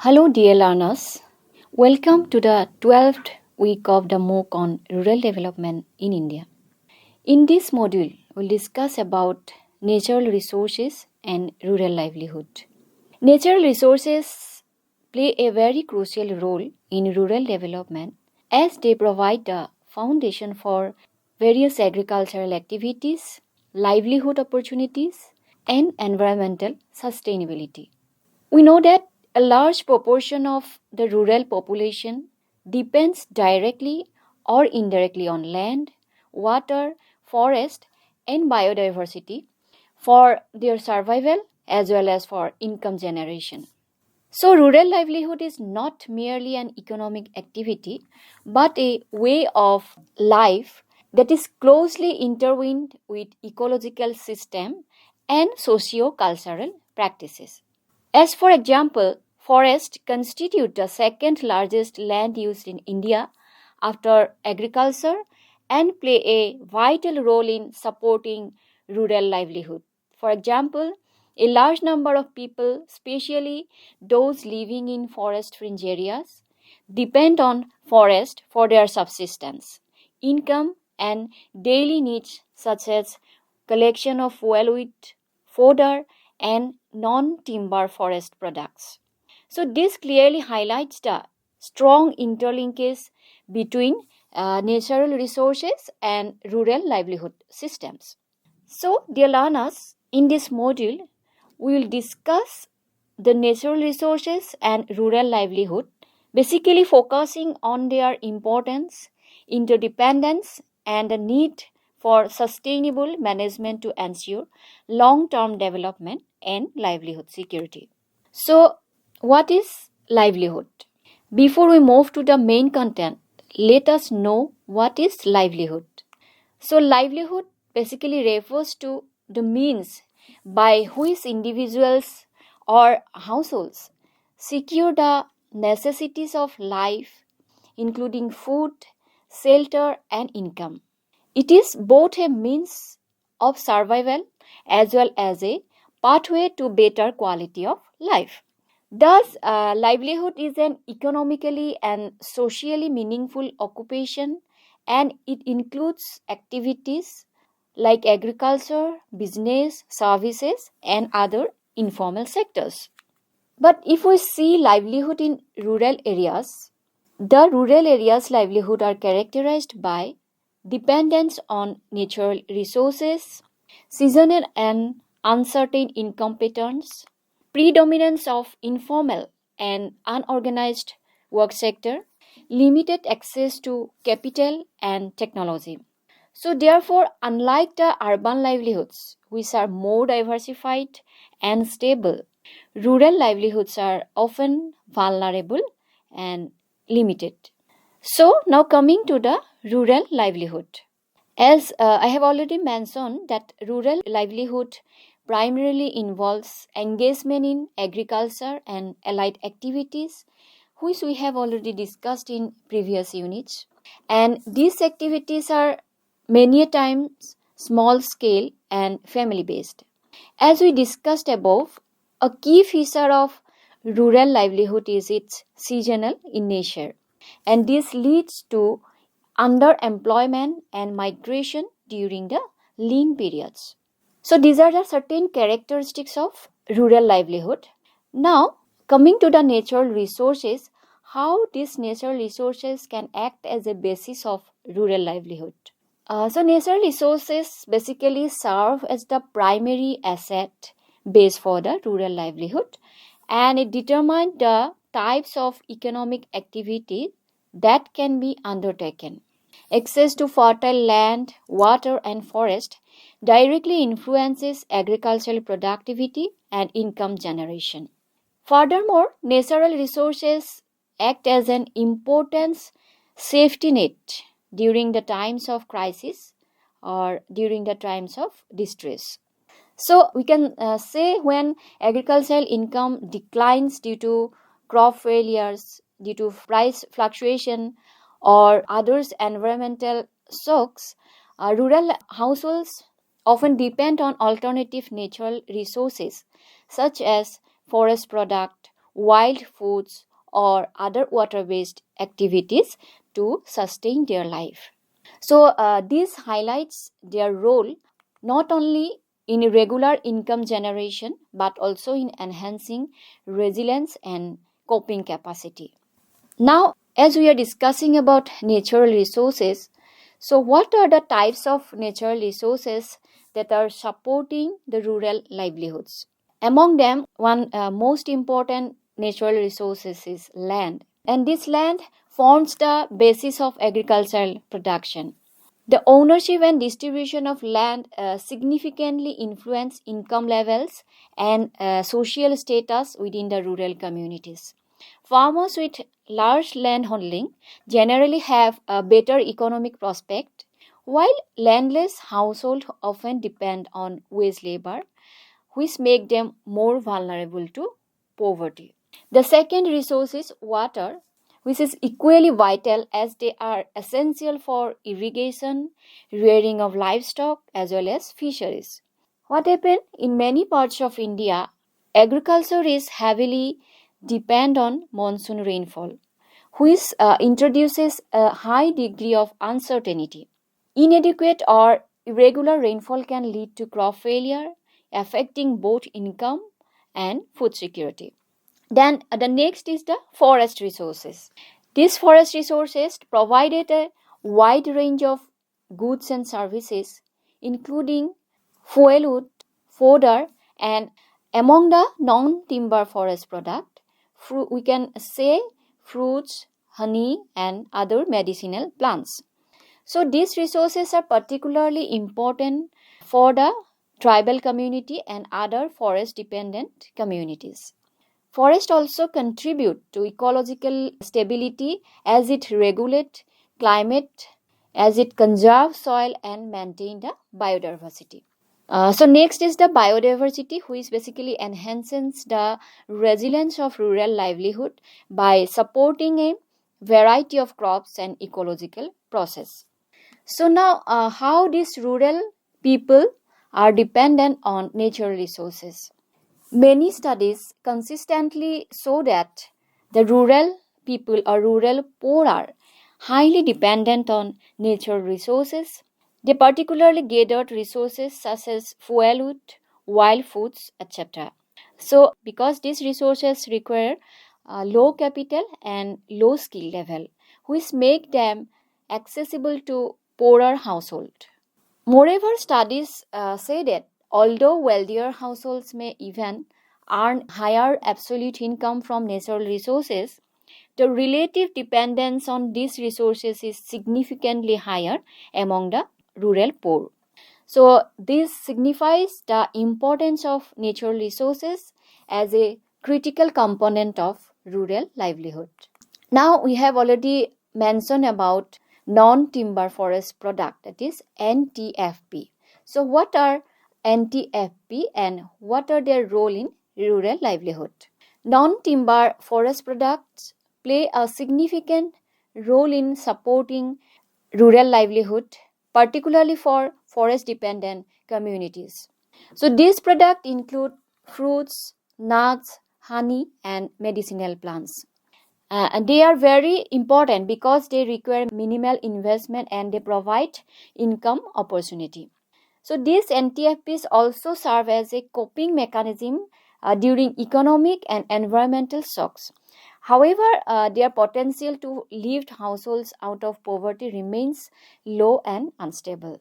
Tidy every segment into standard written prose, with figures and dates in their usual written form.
Hello, dear learners. Welcome to the 12th week of the MOOC on rural development in India. In this module, we'll discuss about natural resources and rural livelihood. Natural resources play a very crucial role in rural development as they provide the foundation for various agricultural activities, livelihood opportunities, and environmental sustainability. We know that a large proportion of the rural population depends directly or indirectly on land, water, forest, and biodiversity for their survival as well as for income generation. So, rural livelihood is not merely an economic activity but a way of life that is closely intertwined with ecological system and socio-cultural practices. As for example, forests constitute the second largest land used in India after agriculture and play a vital role in supporting rural livelihood. For example, a large number of people, especially those living in forest fringe areas, depend on forest for their subsistence, income, and daily needs such as collection of well-wood, fodder, and non-timber forest products. So this clearly highlights the strong interlinkage between natural resources and rural livelihood systems. So, dear learners, in this module, we will discuss the natural resources and rural livelihood, basically focusing on their importance, interdependence, and the need for sustainable management to ensure long-term development and livelihood security. So, what is livelihood? Before we move to the main content, let us know what is livelihood. So, livelihood basically refers to the means by which individuals or households secure the necessities of life, including food, shelter, and income. It is both a means of survival as well as a pathway to better quality of life. Thus, livelihood is an economically and socially meaningful occupation, and it includes activities like agriculture, business, services, and other informal sectors. But if we see livelihood in rural areas, the rural areas' livelihood are characterized by dependence on natural resources, seasonal and uncertain income patterns, predominance of informal and unorganized work sector, limited access to capital and technology. So therefore, unlike the urban livelihoods, which are more diversified and stable, rural livelihoods are often vulnerable and limited. So now coming to the rural livelihood. As I have already mentioned that rural livelihood primarily involves engagement in agriculture and allied activities, which we have already discussed in previous units. And these activities are many a times small scale and family based. As we discussed above, a key feature of rural livelihood is its seasonal in nature, and this leads to underemployment and migration during the lean periods. So these are the certain characteristics of rural livelihood. Now, coming to the natural resources, how these natural resources can act as a basis of rural livelihood. So natural resources basically serve as the primary asset base for the rural livelihood, and it determines the types of economic activity that can be undertaken. Access to fertile land, water, and forest directly influences agricultural productivity and income generation. Furthermore, natural resources act as an important safety net during the times of crisis or during the times of distress. So we can say when agricultural income declines due to crop failures, due to price fluctuation, or others environmental shocks, rural households often depend on alternative natural resources such as forest product, wild foods, or other water-based activities to sustain their life. So this highlights their role not only in regular income generation but also in enhancing resilience and coping capacity. Now, as we are discussing about natural resources, so what are the types of natural resources that are supporting the rural livelihoods? Among them, one most important natural resources is land, and this land forms the basis of agricultural production. The ownership and distribution of land significantly influence income levels and social status within the rural communities. Farmers with large land holding generally have a better economic prospect, while landless households often depend on wage labor, which make them more vulnerable to poverty. The second resource is water, which is equally vital as they are essential for irrigation, rearing of livestock, as well as fisheries. What happened in many parts of India, agriculture is heavily depend on monsoon rainfall, which introduces a high degree of uncertainty. Inadequate or irregular rainfall can lead to crop failure, affecting both income and food security. Then the next is the forest resources. These forest resources provided a wide range of goods and services, including fuelwood, fodder, and among the non-timber forest product, we can say fruits, honey, and other medicinal plants. So these resources are particularly important for the tribal community and other forest-dependent communities. Forests also contribute to ecological stability as it regulates climate, as it conserves soil and maintains the biodiversity. So next is the biodiversity, which basically enhances the resilience of rural livelihood by supporting a variety of crops and ecological process. So now how these rural people are dependent on natural resources. Many studies consistently show that the rural people or rural poor are highly dependent on natural resources. They particularly gathered resources such as fuelwood, wild foods, etc. So, because these resources require low capital and low skill level, which make them accessible to poorer households. Moreover, studies say that although wealthier households may even earn higher absolute income from natural resources, the relative dependence on these resources is significantly higher among the rural poor. So, this signifies the importance of natural resources as a critical component of rural livelihood. Now, we have already mentioned about non-timber forest product, that is NTFP. So what are NTFP and what are their role in rural livelihood? Non-timber forest products play a significant role in supporting rural livelihood, particularly for forest-dependent communities. So these products include fruits, nuts, honey, and medicinal plants. And they are very important because they require minimal investment and they provide income opportunity. So these NTFPs also serve as a coping mechanism during economic and environmental shocks. However, their potential to lift households out of poverty remains low and unstable.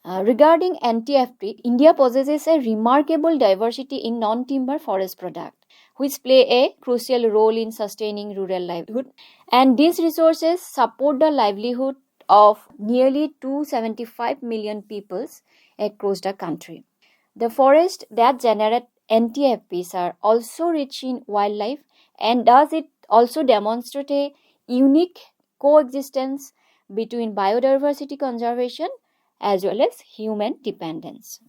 Regarding NTFP, India possesses a remarkable diversity in non-timber forest products, which play a crucial role in sustaining rural livelihood. And these resources support the livelihood of nearly 275 million peoples across the country. The forests that generate NTFPs are also rich in wildlife, and thus it also demonstrate a unique coexistence between biodiversity conservation as well as human dependence.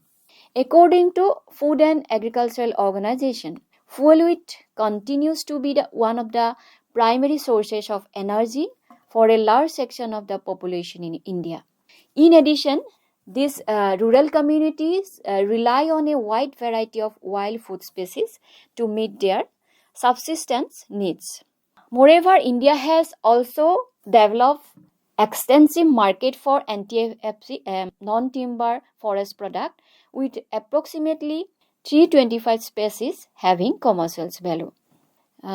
According to Food and Agricultural Organization, fuel wheat continues to be one of the primary sources of energy for a large section of the population in India. In addition, these rural communities rely on a wide variety of wild food species to meet their subsistence needs. Moreover, India has also developed extensive market for anti-FFC non-timber forest product with approximately 325 species having commercial value.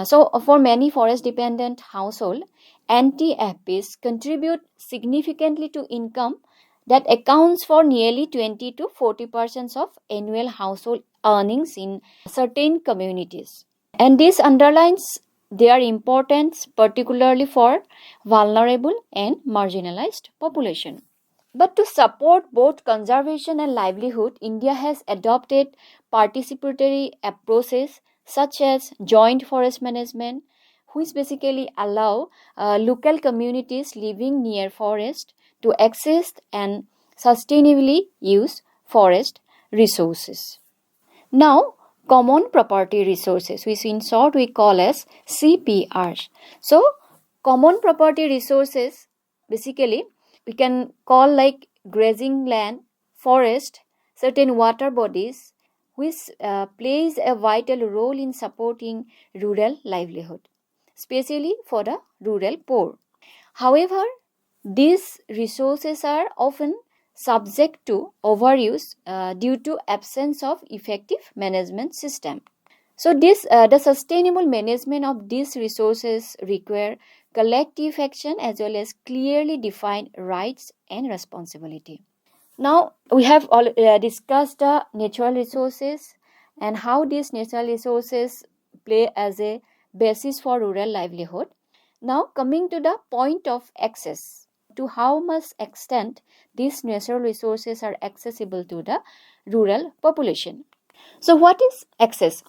So, for many forest-dependent households, anti-FPs contribute significantly to income that accounts for nearly 20 to 40% of annual household earnings in certain communities. And this underlines their importance particularly for vulnerable and marginalized population. But to support both conservation and livelihood, India has adopted participatory approaches such as joint forest management, which basically allow local communities living near forest to access and sustainably use forest resources. Now, common property resources, which in short we call as CPRs. So, common property resources basically we can call like grazing land, forest, certain water bodies, which plays a vital role in supporting rural livelihood, especially for the rural poor. However, these resources are often subject to overuse due to absence of effective management system. So the sustainable management of these resources require collective action as well as clearly defined rights and responsibility. Now we have discussed the natural resources and how these natural resources play as a basis for rural livelihood. Now coming to the point of access, to how much extent these natural resources are accessible to the rural population. So what is access?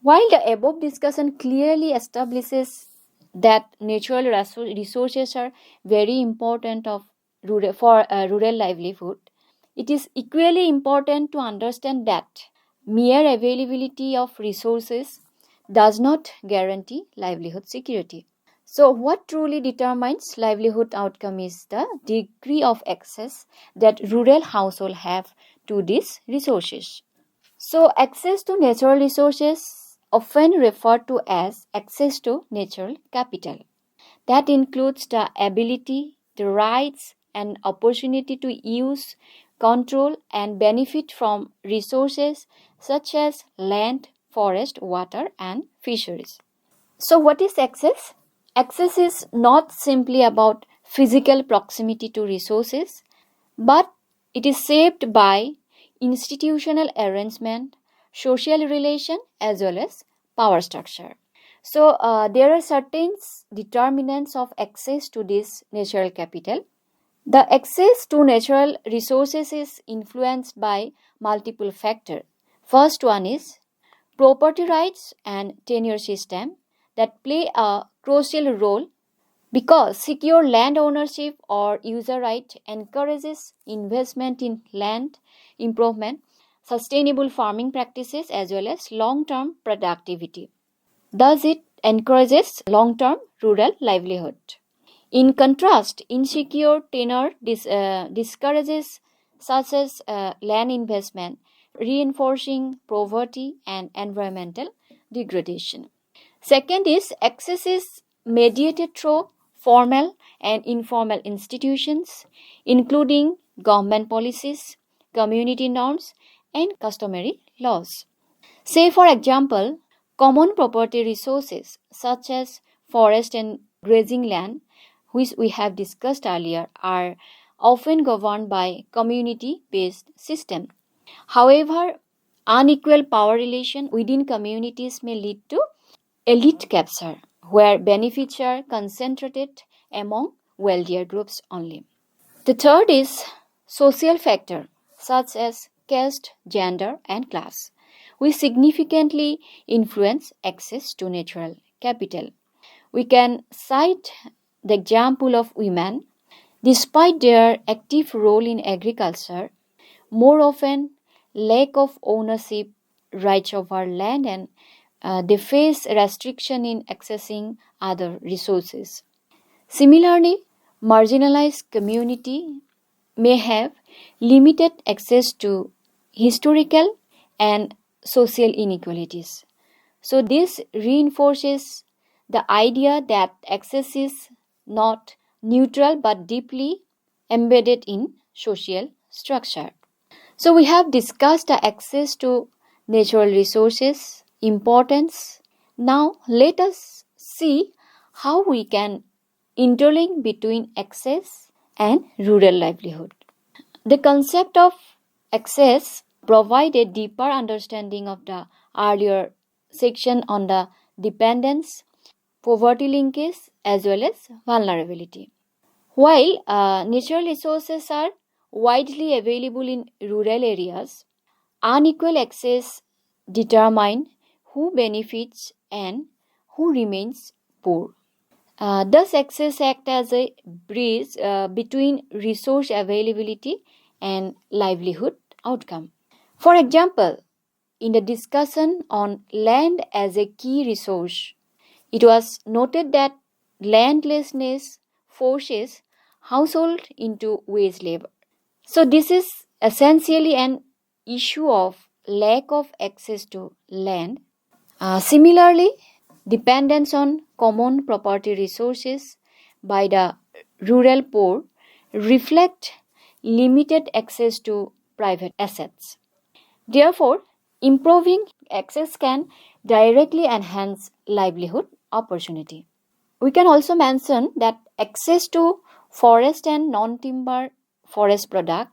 While the above discussion clearly establishes that natural resources are very important for rural livelihood, it is equally important to understand that mere availability of resources does not guarantee livelihood security. So, what truly determines livelihood outcome is the degree of access that rural households have to these resources. So, access to natural resources often referred to as access to natural capital. That includes the ability, the rights, and opportunity to use, control, and benefit from resources such as land, forest, water, and fisheries. So, what is access? Access is not simply about physical proximity to resources, but it is shaped by institutional arrangement, social relation, as well as power structure. So, there are certain determinants of access to this natural capital. The access to natural resources is influenced by multiple factors. First one is property rights and tenure system that play a crucial role because secure land ownership or user right encourages investment in land improvement, sustainable farming practices as well as long-term productivity. Thus, it encourages long-term rural livelihood. In contrast, insecure tenure discourages such as land investment, reinforcing poverty and environmental degradation. Second is access is mediated through formal and informal institutions, including government policies, community norms, and customary laws. Say, for example, common property resources such as forest and grazing land, which we have discussed earlier, are often governed by community-based system. However, unequal power relation within communities may lead to elite capture, where benefits are concentrated among wealthier groups only. The third is social factor such as caste, gender, and class, which significantly influence access to natural capital. We can cite the example of women. Despite their active role in agriculture, more often lack of ownership rights over land and they face restriction in accessing other resources. Similarly, marginalized community may have limited access to historical and social inequalities. So this reinforces the idea that access is not neutral but deeply embedded in social structure. So we have discussed the access to natural resources, importance. Now let us see how we can interlink between access and rural livelihood. The concept of access provides a deeper understanding of the earlier section on the dependence, poverty linkage, as well as vulnerability. While natural resources are widely available in rural areas, unequal access determine who benefits and who remains poor. Thus, access acts as a bridge between resource availability and livelihood outcome. For example, in the discussion on land as a key resource, it was noted that landlessness forces households into wage labor. So, this is essentially an issue of lack of access to land. Similarly, dependence on common property resources by the rural poor reflect limited access to private assets. Therefore, improving access can directly enhance livelihood opportunity. We can also mention that access to forest and non-timber forest product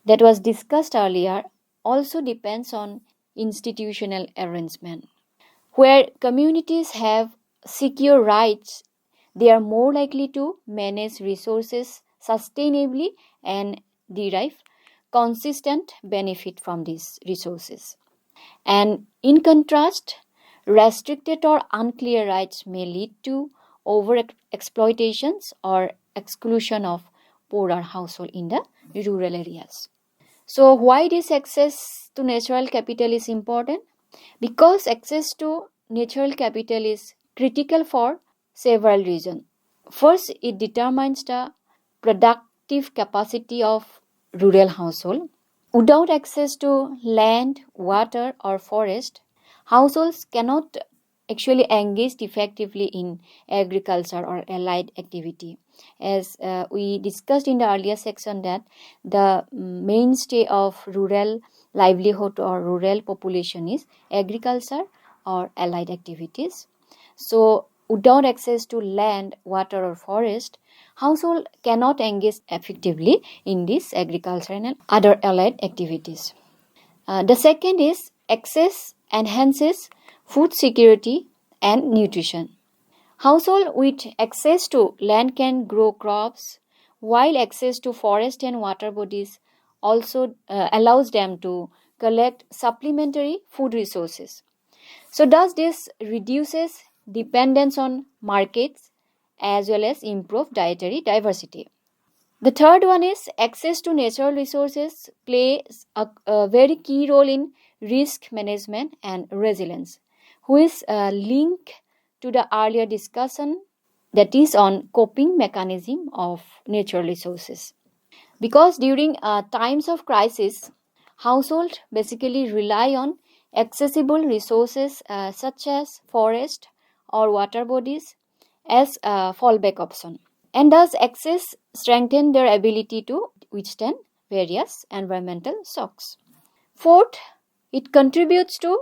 that was discussed earlier also depends on institutional arrangement. Where communities have secure rights, they are more likely to manage resources sustainably and derive consistent benefit from these resources. And in contrast, restricted or unclear rights may lead to over exploitations or exclusion of poorer households in the rural areas. So, why this access to natural capital is important? Because access to natural capital is critical for several reasons. First, it determines the productive capacity of rural household. Without access to land, water, or forest, households cannot actually engage effectively in agriculture or allied activity. As we discussed in the earlier section, that the mainstay of rural livelihood or rural population is agriculture or allied activities. So, without access to land, water, or forest, household cannot engage effectively in this agriculture and other allied activities. The second is access enhances food security and nutrition. Household with access to land can grow crops, while access to forest and water bodies also allows them to collect supplementary food resources. So, thus this reduces dependence on markets as well as improve dietary diversity. The third one is access to natural resources plays a very key role in risk management and resilience, which is linked to the earlier discussion that is on coping mechanism of natural resources. Because during times of crisis, households basically rely on accessible resources such as forest or water bodies as a fallback option, and thus access strengthen their ability to withstand various environmental shocks. Fourth, it contributes to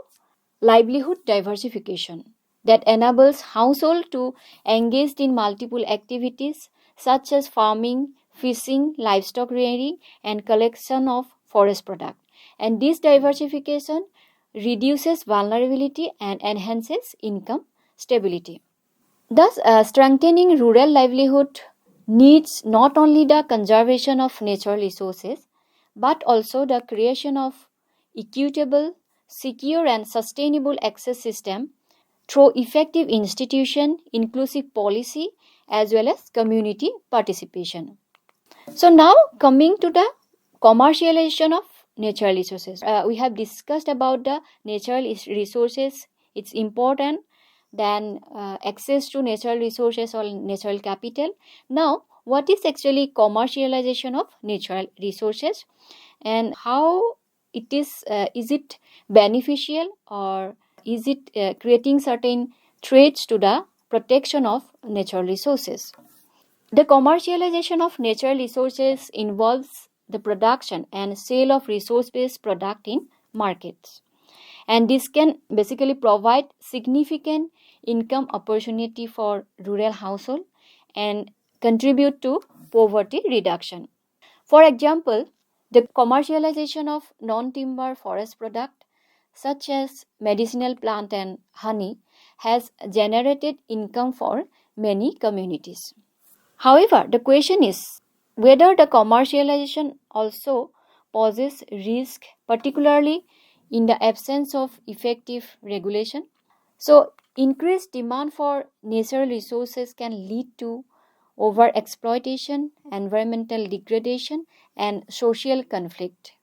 livelihood diversification that enables household to engage in multiple activities such as farming, fishing, livestock rearing, and collection of forest product. And this diversification reduces vulnerability and enhances income stability. Thus, strengthening rural livelihood needs not only the conservation of natural resources but also the creation of equitable, secure, and sustainable access system through effective institution, inclusive policy, as well as community participation. So now coming to the commercialization of natural resources. We have discussed about the natural resources, its important, then access to natural resources or natural capital. Now, what is actually commercialization of natural resources and how it is it beneficial or is it creating certain threats to the protection of natural resources? The commercialization of natural resources involves the production and sale of resource-based product in markets. And this can basically provide significant income opportunity for rural household and contribute to poverty reduction. For example, the commercialization of non-timber forest product such as medicinal plant and honey has generated income for many communities. However, the question is whether the commercialization also poses risk, particularly in the absence of effective regulation. So, increased demand for natural resources can lead to overexploitation, environmental degradation, and social conflict.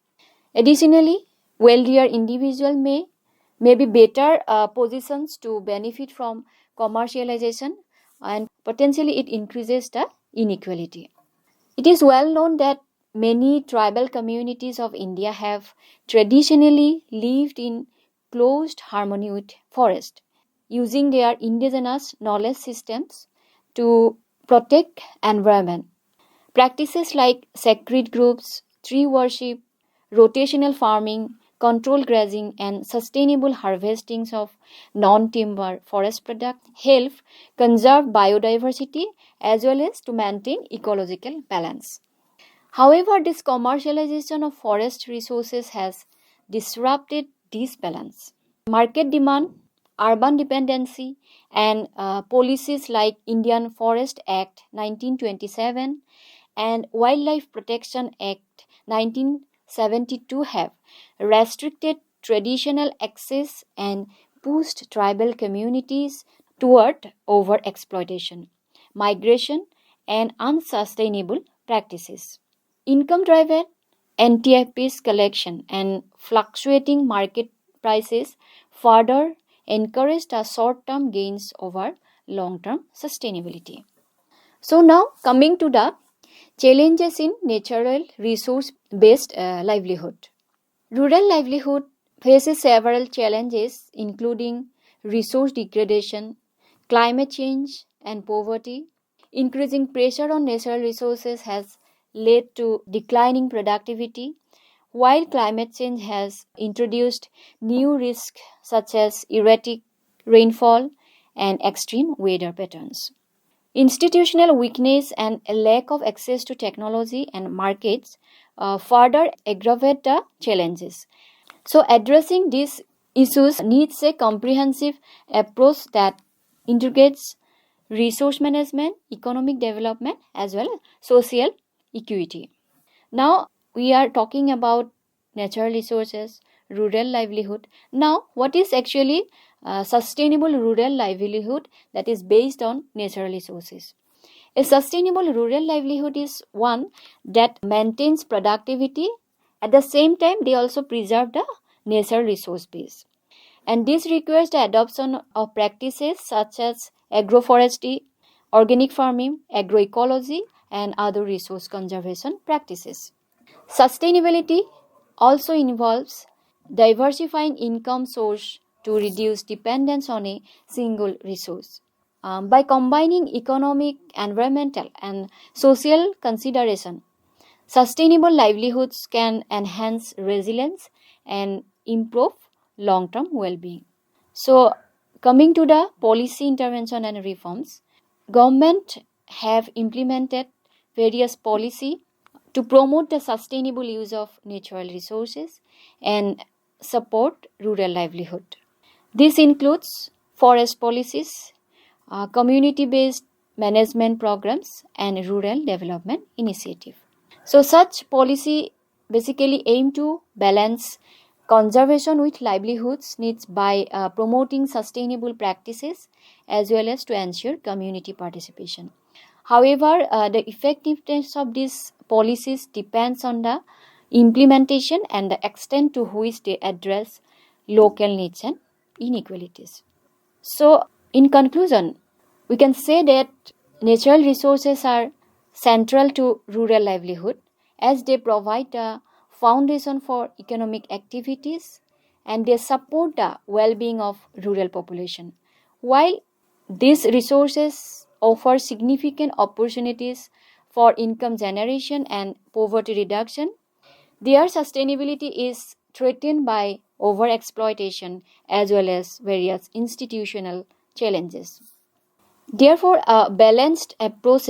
Additionally, wealthier individuals may be better positions to benefit from commercialization, and potentially it increases the inequality. It is well known that many tribal communities of India have traditionally lived in close harmony with forest, using their indigenous knowledge systems to protect environment. Practices like sacred groves, tree worship, rotational farming, controlled grazing, and sustainable harvesting of non-timber forest products help conserve biodiversity as well as to maintain ecological balance. However, this commercialization of forest resources has disrupted this balance. Market demand, urban dependency, and policies like Indian Forest Act 1927 and Wildlife Protection Act 1972 have restricted traditional access and pushed tribal communities toward overexploitation, migration, and unsustainable practices. Income driven NTFP's collection and fluctuating market prices further encourage the short term gains over long term sustainability. So, now coming to the challenges in natural resource based livelihood. Rural livelihood faces several challenges, including resource degradation, climate change, and poverty. Increasing pressure on natural resources has led to declining productivity, while climate change has introduced new risks such as erratic rainfall and extreme weather patterns. Institutional weakness and a lack of access to technology and markets further aggravate the challenges. So, addressing these issues needs a comprehensive approach that integrates resource management, economic development, as well as social equity. Now, we are talking about natural resources, rural livelihood. Now, what is actually sustainable rural livelihood that is based on natural resources? A sustainable rural livelihood is one that maintains productivity. At the same time, they also preserve the natural resource base. And this requires the adoption of practices such as agroforestry, organic farming, agroecology, and other resource conservation practices. Sustainability also involves diversifying income source to reduce dependence on a single resource. By combining economic, environmental, and social consideration, sustainable livelihoods can enhance resilience and improve long-term well-being. So, coming to the policy intervention and reforms, government have implemented various policy to promote the sustainable use of natural resources and support rural livelihood. This includes forest policies, community-based management programs, and rural development initiative. So, such policy basically aim to balance conservation with livelihoods needs by promoting sustainable practices as well as to ensure community participation. However, the effectiveness of these policies depends on the implementation and the extent to which they address local needs and inequalities. So, in conclusion, we can say that natural resources are central to rural livelihood as they provide a foundation for economic activities and they support the well-being of rural population. While these resources offer significant opportunities for income generation and poverty reduction, their sustainability is threatened by overexploitation as well as various institutional challenges. Therefore, a balanced approach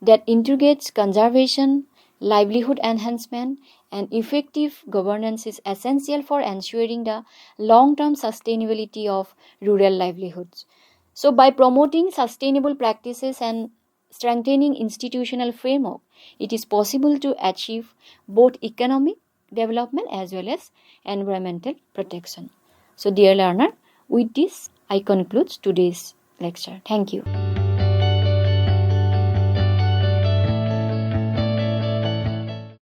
that integrates conservation, livelihood enhancement, and effective governance is essential for ensuring the long term sustainability of rural livelihoods. So, by promoting sustainable practices and strengthening institutional framework, it is possible to achieve both economic development as well as environmental protection. So, dear learner, with this I conclude today's lecture. Thank you.